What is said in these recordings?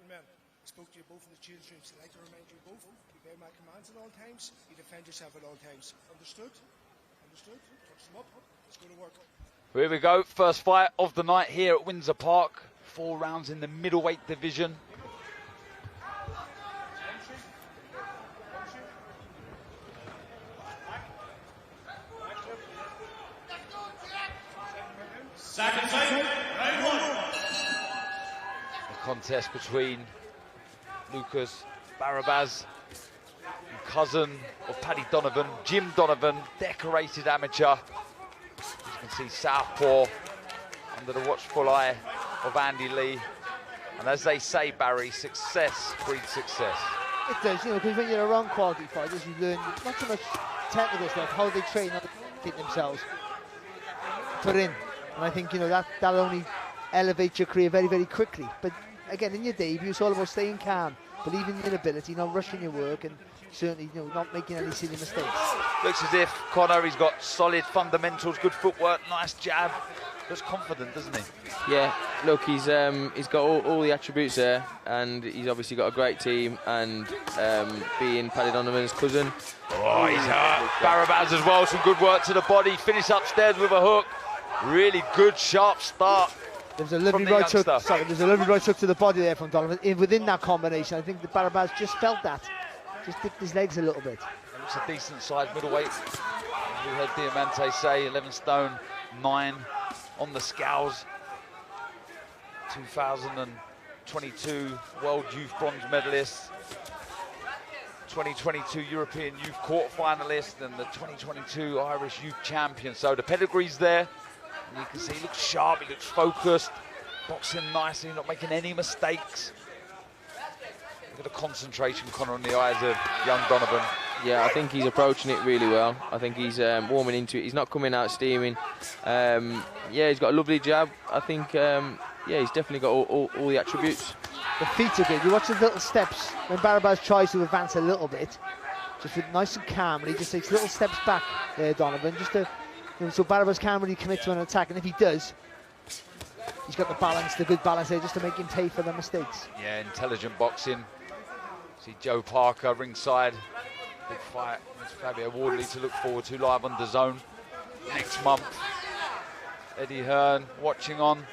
Gentlemen, I spoke to you both in the children's room, so I'd like to remind you both, you obey my commands at all times, you defend yourself at all times. Understood? Understood? Touch them up. Let's go to work. Here we go, first fight of the night here at Windsor Park. 4 rounds in the middleweight division. Second fight, round 1. The contest between Lukasz Barabasz, cousin of Paddy Donovan, Jim Donovan, decorated amateur. As you can see, southpaw under the watchful eye of Andy Lee. And as they say, Barry, success breeds success. It does, you know, because when you're around quality fighters, you learn not so much technical stuff, how they train, how they keep themselves put in. And I think, you know, that'll only elevate your career very, very quickly. But again, in your debut, it's all about staying calm, believing in your ability, not rushing your work, and certainly, you know, not making any silly mistakes. Looks as if Connor, he's got solid fundamentals, good footwork, nice jab. Looks confident, doesn't he? Yeah, look, he's got all the attributes there, and he's obviously got a great team, and being Paddy Donovan's cousin. Oh, he's hurt. Barabasz as well, some good work to the body, finish upstairs with a hook. Really good, sharp start. There's a lovely right hook. Sorry, there's a lovely right hook to the body there from Donovan. Within that combination, I think the Barabasz just felt that. Just dipped his legs a little bit. It's a decent sized middleweight. We heard Diamante say 11 stone 9 on the scales. 2022 World Youth Bronze medalist. 2022 European Youth Quarter finalist, and the 2022 Irish Youth Champion. So the pedigree's there. And you can see he looks sharp, he looks focused, boxing nicely, not making any mistakes. Look at the concentration, Connor, in the eyes of young Donovan. Yeah, I think he's approaching it really well. I think he's warming into it. He's not coming out steaming. Yeah, he's got a lovely jab. I think, yeah, he's definitely got all the attributes. The feet are good. You watch the little steps when Barabasz tries to advance a little bit, just with nice and calm, and he just takes little steps back there, Donovan, just to, you know, so Barabasz can't really commit to an attack, and if he does, he's got the balance, the good balance there, just to make him pay for the mistakes. Yeah, intelligent boxing. See Joe Parker ringside. Big fight. It's Fabio Wardley to look forward to live on DAZN next month. Eddie Hearn watching on.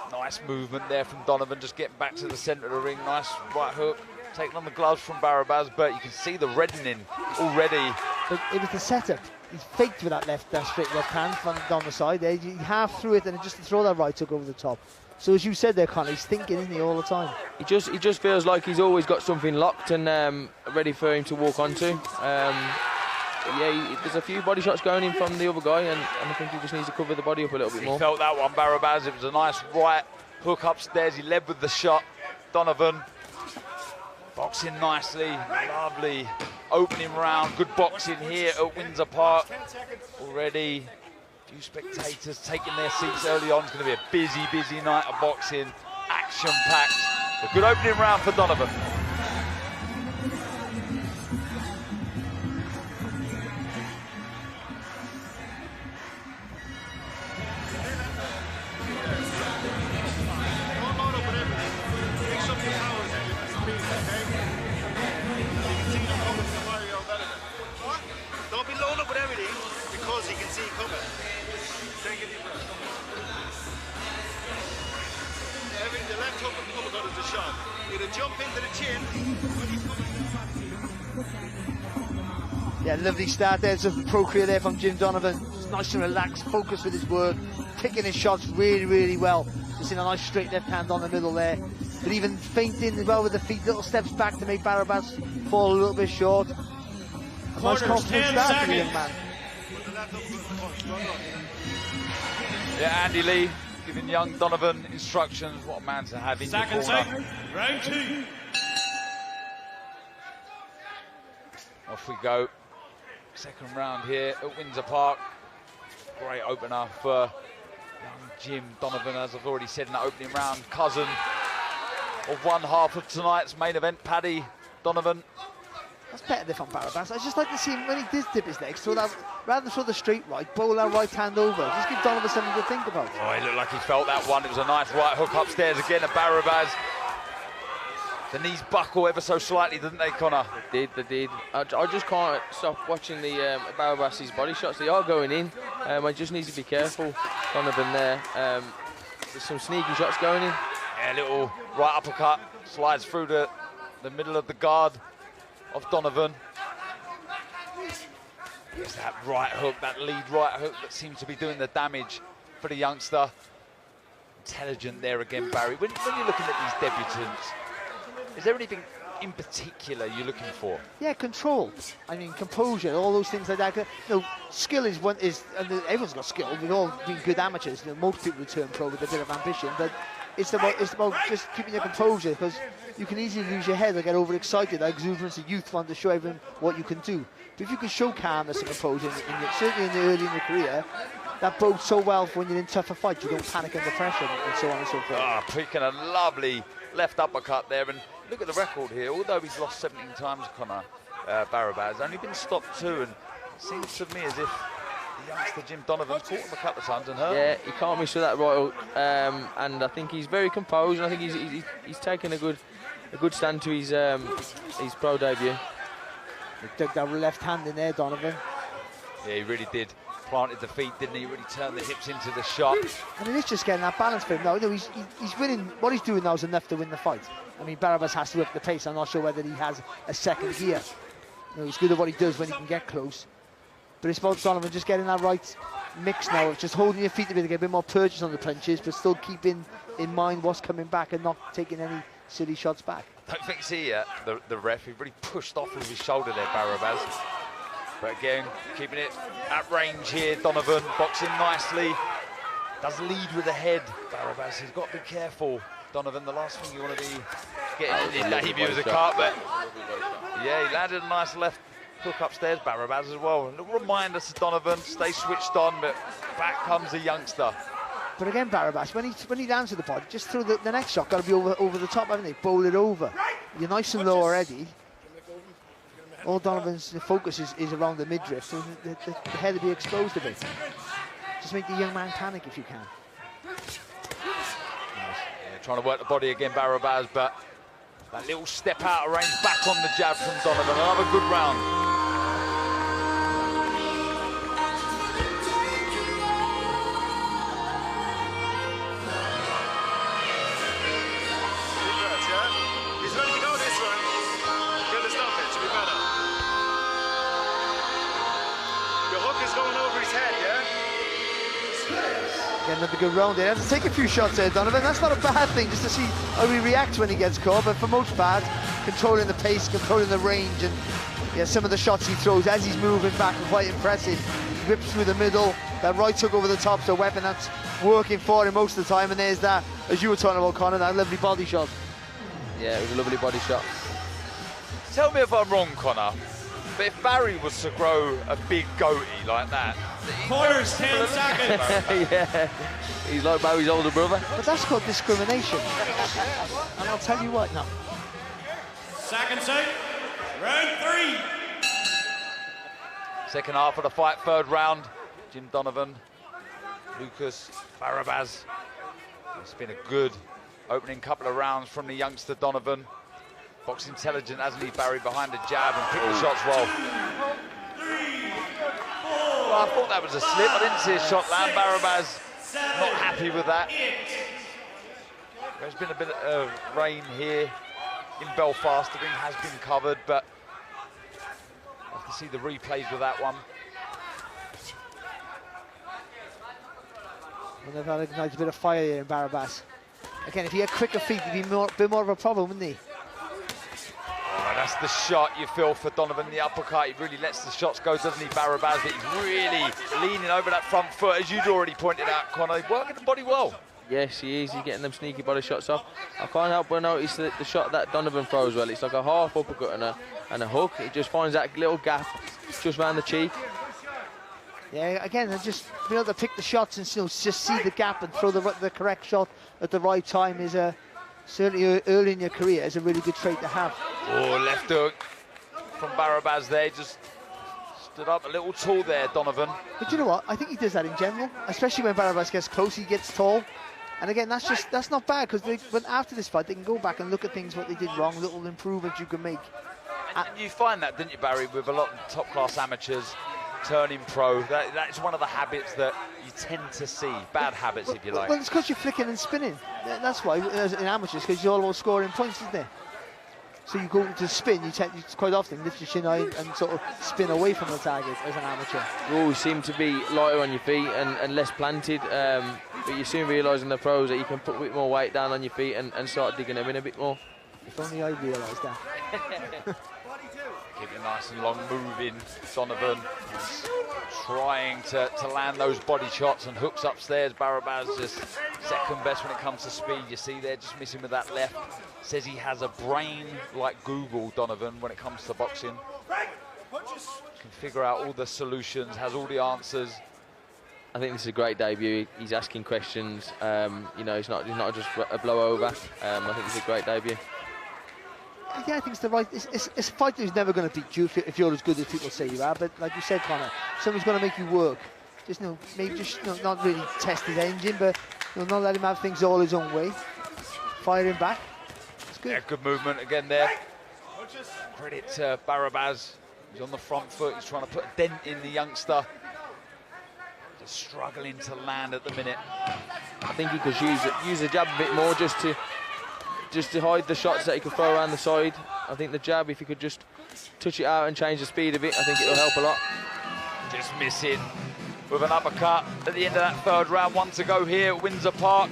Nice movement there from Donovan, just getting back to the centre of the ring. Nice right hook, taking on the gloves from Barabasz, but you can see the reddening already. But it was the setup. He faked with that straight left hand from down the side there. He half threw it, and just to throw that right hook over the top. So as you said there, Conor, he's thinking, isn't he, all the time? He just feels like he's always got something locked and ready for him to walk onto. Yeah, there's a few body shots going in from the other guy, and I think he just needs to cover the body up a little bit more. He felt that one, Barabasz. It was a nice right hook upstairs. He led with the shot. Donovan boxing nicely, lovely opening round. Good boxing here at Windsor Park. Already a few spectators taking their seats early on. It's going to be a busy, busy night of boxing, action-packed. A good opening round for Donovan. Yeah, lovely start there. It's a pro career there from Jim Donovan. Just nice and relaxed, focused with his work, picking his shots really, really well. Just in a nice straight left hand on the middle there. But even feinting as well with the feet, little steps back to make Barabasz fall a little bit short. A nice confident start for the young man. Yeah, Andy Lee giving young Donovan instructions. What a man to have in your corner. Second, round 2. Off we go. Second round here at Windsor Park. Great opener for young Jim Donovan, as I've already said in that opening round. Cousin of one half of tonight's main event, Paddy Donovan. That's better than from Barabasz. I just like to see him, when he did dip his legs, throw that, rather than throw the straight right, bowl that right hand over. Just give Donovan something to think about. Oh, he looked like he felt that one. It was a nice right hook upstairs again at Barabasz. The knees buckle ever so slightly, didn't they, Connor? They did. I just can't stop watching the Barabasz's body shots. They are going in. I just need to be careful. Donovan there. There's some sneaky shots going in. Yeah, little right uppercut slides through the middle of the guard of Donovan. It's that right hook, that lead right hook that seems to be doing the damage for the youngster. Intelligent there again, Barry. When you're looking at these debutants, is there anything in particular you're looking for? Yeah, control. I mean, composure, all those things like that. You know, skill is and everyone's got skill. We've all been good amateurs. You know, most people turn pro with a bit of ambition, but it's about just keeping your composure, because you can easily lose your head or get overexcited. That exuberance of youth want to show everyone what you can do. But if you can show calmness and composure, certainly early in your career, that bodes so well for when you're in tougher fights. You don't panic under pressure and so on and so forth. Picking a lovely left uppercut there, and look at the record here. Although he's lost 17 times, Connor, Barabasz has only been stopped 2, and it seems to me as if the youngster Jim Donovan caught him a couple of times and hurt. Yeah, he can't miss with that right hook, and I think he's very composed, and I think he's taken a good stand to his pro debut. He took that left hand in there, Donovan. Yeah, he really did. Planted the feet, didn't he? Really turned the hips into the shot. And it is just getting that balance for him now. You know, he's winning. What he's doing now is enough to win the fight. I mean, Barabasz has to up the pace. I'm not sure whether he has a second gear. You know, he's good at what he does when he can get close. But it's about Donovan just getting that right mix now of just holding your feet a bit to get a bit more purchase on the punches, but still keeping in mind what's coming back and not taking any silly shots back. I don't think the ref, he really pushed off with his shoulder there, Barabasz. But again, keeping it at range here, Donovan boxing nicely. Does lead with the head, Barabasz. He's got to be careful, Donovan. The last thing you want to be getting in debut as a carpet. Yeah, he landed a nice left hook upstairs, Barabasz as well. A little reminder to Donovan, stay switched on, but back comes the youngster. But again, Barabasz, when he lands with the body, just throw the next shot. Got to be over the top, haven't they? Bowl it over. You're nice and low already. All Donovan's focus is around the midriff, so the head will be exposed a bit. Just make the young man panic if you can. Yeah, trying to work the body again, Barabasz, but that little step out of range, back on the jab from Donovan. Another good round. He's ready to go this one. Good to stop it, should be better. Your hook is going over his head, yeah? Again, another good round there. Has to take a few shots there, Donovan. That's not a bad thing, just to see how he reacts when he gets caught. But for most part, controlling the pace, controlling the range, and yeah, some of the shots he throws as he's moving back are quite impressive. He whips through the middle. That right hook over the top's a weapon that's working for him most of the time. And there's that, as you were talking about, Conor, that lovely body shot. Yeah, it was a lovely body shot. Tell me if I'm wrong, Connor, but if Barry was to grow a big goatee like that... Corners, 10 seconds. Yeah, he's like Barry's older brother. But that's called discrimination. And I'll tell you what now. Second set, round 3. Second half of the fight, third round. Jim Donovan, Lukasz Barabasz. It's been a good opening couple of rounds from the youngster Donovan. Box intelligent, hasn't he, Barry, behind the jab and picked the shots well. Well, I thought that was a slip. I didn't see a shot land. Barabasz not happy with that. There's been a bit of rain here in Belfast. The ring has been covered, but I have to see the replays with that one. And they've had a bit of fire here in Barabasz. Again, if he had quicker feet, he'd be a bit more of a problem, wouldn't he? Oh, that's the shot you feel for Donovan, the uppercut. He really lets the shots go, doesn't he, Barabasz? But he's really leaning over that front foot, as you'd already pointed out, Conor. He's working the body well. Yes, he is. He's getting them sneaky body shots off. I can't help but notice that the shot that Donovan throws well. It's like a half uppercut and a hook. It just finds that little gap just round the cheek. Yeah, again, just being able to pick the shots and just see the gap and throw the correct shot at the right time is certainly early in your career is a really good trait to have. Oh, left hook from Barabasz there. Just stood up a little tall there, Donovan. But you know what? I think he does that in general, especially when Barabasz gets close. He gets tall. And again, that's not bad, because when after this fight, they can go back and look at things what they did wrong, little improvements you can make. And you find that, didn't you, Barry, with a lot of top-class amateurs turning pro? That's one of the habits that you tend to see, bad habits, if you like. Well, it's because you're flicking and spinning. That's why, in amateurs, because you're all about scoring points, isn't it? So you go to spin, you quite often lift your shin high and sort of spin away from the target as an amateur. You always seem to be lighter on your feet and less planted, but you soon realise in the pros that you can put a bit more weight down on your feet and start digging them in a bit more. If only I realised that. Keep it nice and long moving. Donovan trying to land those body shots and hooks upstairs. Barabasz just second best when it comes to speed. You see there, just missing with that left. Says he has a brain like Google, Donovan, when it comes to boxing. Can figure out all the solutions, has all the answers. I think this is a great debut. He's asking questions. You know, he's not just a blow over. I think it's a great debut. Yeah, I think it's the right. It's a fight who's never going to beat you if you're as good as people say you are. But like you said, Conor, somebody's going to make you work. Just maybe just not really test his engine, but not let him have things all his own way. Fire him back. It's good. Yeah, good movement again there. Credit to Barabasz. He's on the front foot. He's trying to put a dent in the youngster. Just struggling to land at the minute. I think he could use the jab a bit more just to hide the shots that he could throw around the side. I think the jab, if he could just touch it out and change the speed a bit, I think it'll help a lot. Just missing with an uppercut at the end of that third round. One to go here at Windsor Park.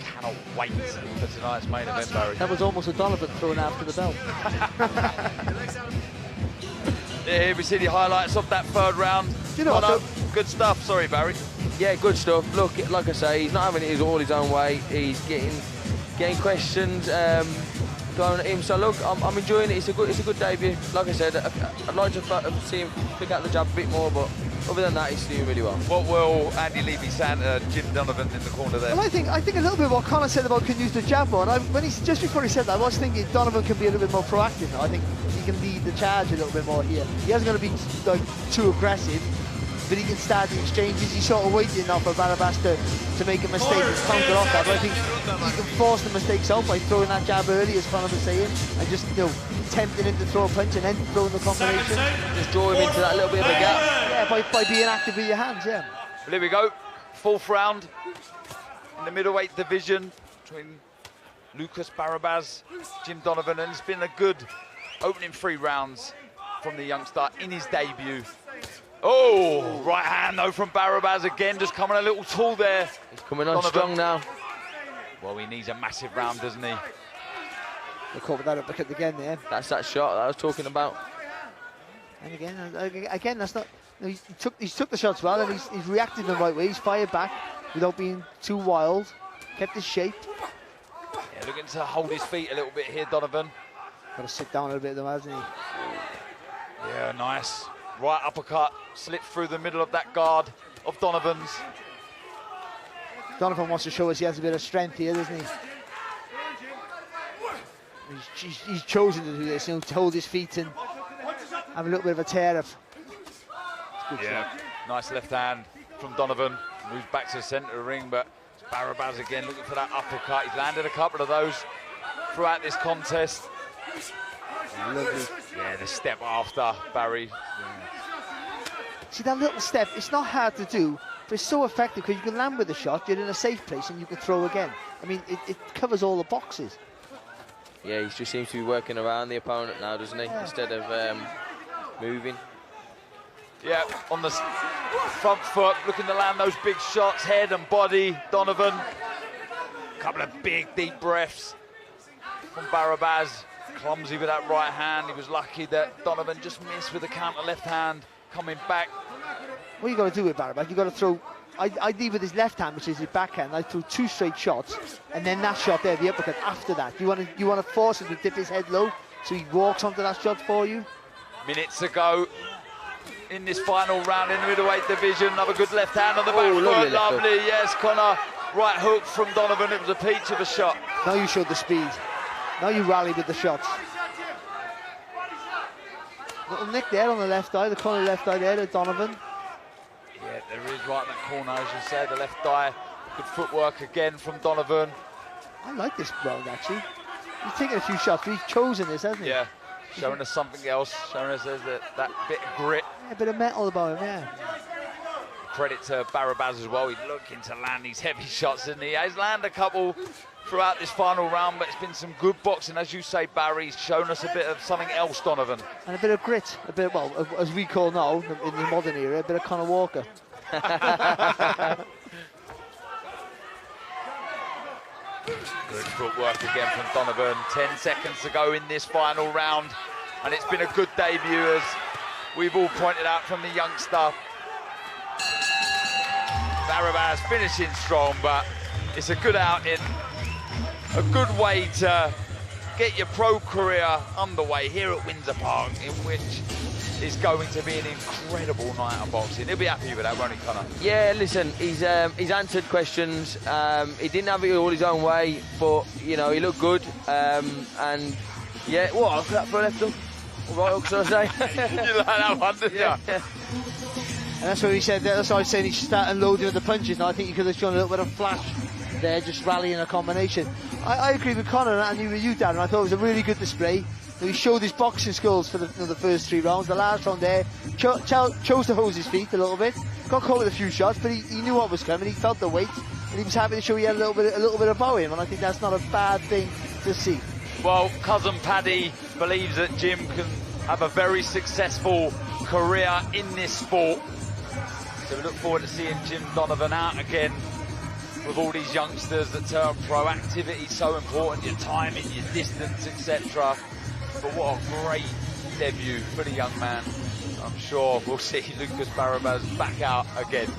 Cannot wait for tonight's main event, Barry. That was almost a Donovan thrown after the belt. Yeah, here we see the highlights of that third round. You know what, good stuff. Sorry, Barry. Yeah, good stuff. Look, like I say, he's not having it all his own way. He's getting questions going at him. So look, I'm enjoying it. It's a good debut. Like I said, I'd like to see him pick out the jab a bit more, but other than that, he's doing really well. What will Andy Lee be saying to Jim Donovan in the corner there? Well, I think a little bit what Conor said about can use the jab more. And just before he said that, I was thinking Donovan can be a little bit more proactive now. I think he can lead the charge a little bit more here. He isn't going to be like too aggressive, but he can start the exchanges. He's sort of waiting now for Barabasz to make a mistake and counter off that. But I think he can force the mistakes out by throwing that jab early, as Conor was saying, and just tempting him to throw a punch and then throwing the combination. Just draw him into that little bit of a gap. Yeah, by being active with your hands, yeah. Well, here we go, fourth round in the middleweight division between Lukasz Barabasz, Jim Donovan, and it's been a good opening 3 rounds from the youngster in his debut. Oh, right hand though from Barabasz again, just coming a little tall there. He's coming on Donovan. strong now. Well, he needs a massive round, doesn't he? They caught that uppercut again there. That's that shot that I was talking about. And again, that's not. He took the shots well, and he's reacted in the right way. He's fired back without being too wild. Kept his shape. Yeah, looking to hold his feet a little bit here, Donovan. Got to sit down a little bit though, hasn't he? Yeah, nice. Right uppercut, slipped through the middle of that guard of Donovan's. Donovan wants to show us he has a bit of strength here, doesn't he? He's chosen to do this, to hold his feet and have a little bit of a tear up. Yeah, nice left hand from Donovan. Moves back to the centre of the ring, but it's Barabasz again looking for that uppercut. He's landed a couple of those throughout this contest. Lovely. Yeah, the step after Barry. See that little step, it's not hard to do, but it's so effective because you can land with a shot, you're in a safe place and you can throw again. I mean, it covers all the boxes. Yeah, he just seems to be working around the opponent now, doesn't he? Yeah. Instead of moving. Yeah, on the front foot, looking to land those big shots, head and body. Donovan, a couple of big, deep breaths from Barabasz. Clumsy with that right hand. He was lucky that Donovan just missed with the counter left hand coming back. What you got to do with Barabasz, you got to throw. I lead with his left hand, which is his backhand. I threw 2 straight shots, and then that shot there, the uppercut after that. You want to force him to dip his head low, so he walks onto that shot for you. Minutes to go in this final round in the middleweight division. Another good left hand on the back foot. Lovely, yes, Conor. Right hook from Donovan. It was a peach of a shot. Now you showed the speed. Now you rally with the shots. Little nick there on the left eye, the corner left eye there to Donovan. Yeah, there is right in that corner, as you said, the left eye. Good footwork again from Donovan. I like this round, actually. He's taken a few shots, but he's chosen this, hasn't he? Yeah, showing us something else, showing us that bit of grit. Yeah, a bit of metal about him, yeah. Credit to Barabasz as well. He's looking to land these heavy shots, and he has landed a couple throughout this final round, but it's been some good boxing. As you say, Barry's shown us a bit of something else, Donovan. And a bit of grit, a bit, well, as we call now, in the modern era, a bit of Conor Walker. Good footwork again from Donovan. 10 seconds to go in this final round, and it's been a good debut, as we've all pointed out, from the youngster. Barabasz finishing strong, but it's a good outing, a good way to get your pro career underway here at Windsor Park, in which is going to be an incredible night of boxing. He'll be happy with that, won't he, Conor? Yeah, listen, he's answered questions. He didn't have it all his own way, but you know, he looked good. And yeah, what for a left hook? Right hook, should I say? You like that one, didn't you? Yeah. And that's what he said. That's why I was saying he should start unloading with the punches. Now I think he could have shown a little bit of flash there, just rallying a combination. I agree with Conor, and you with you, Dan. I thought it was a really good display. He showed his boxing skills for the first 3 rounds. The last round there, chose to hose his feet a little bit. Got caught with a few shots, but he knew what was coming. He felt the weight, and he was happy to show he had a little bit about him. And I think that's not a bad thing to see. Well, cousin Paddy believes that Jim can have a very successful career in this sport. So we look forward to seeing Jim Donovan out again with all these youngsters that turn pro. Activity so important, your timing, your distance, etc. But what a great debut for the young man. I'm sure we'll see Lukasz Barabasz back out again.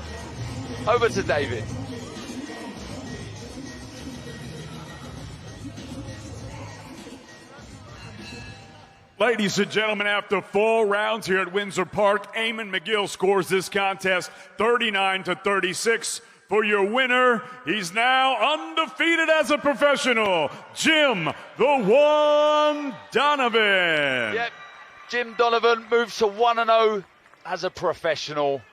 Over to David. Ladies and gentlemen, after 4 rounds here at Windsor Park, Eamon McGill scores this contest 39-36. For your winner, he's now undefeated as a professional, Jim "The One" Donovan. Yep, Jim Donovan moves to 1-0 as a professional.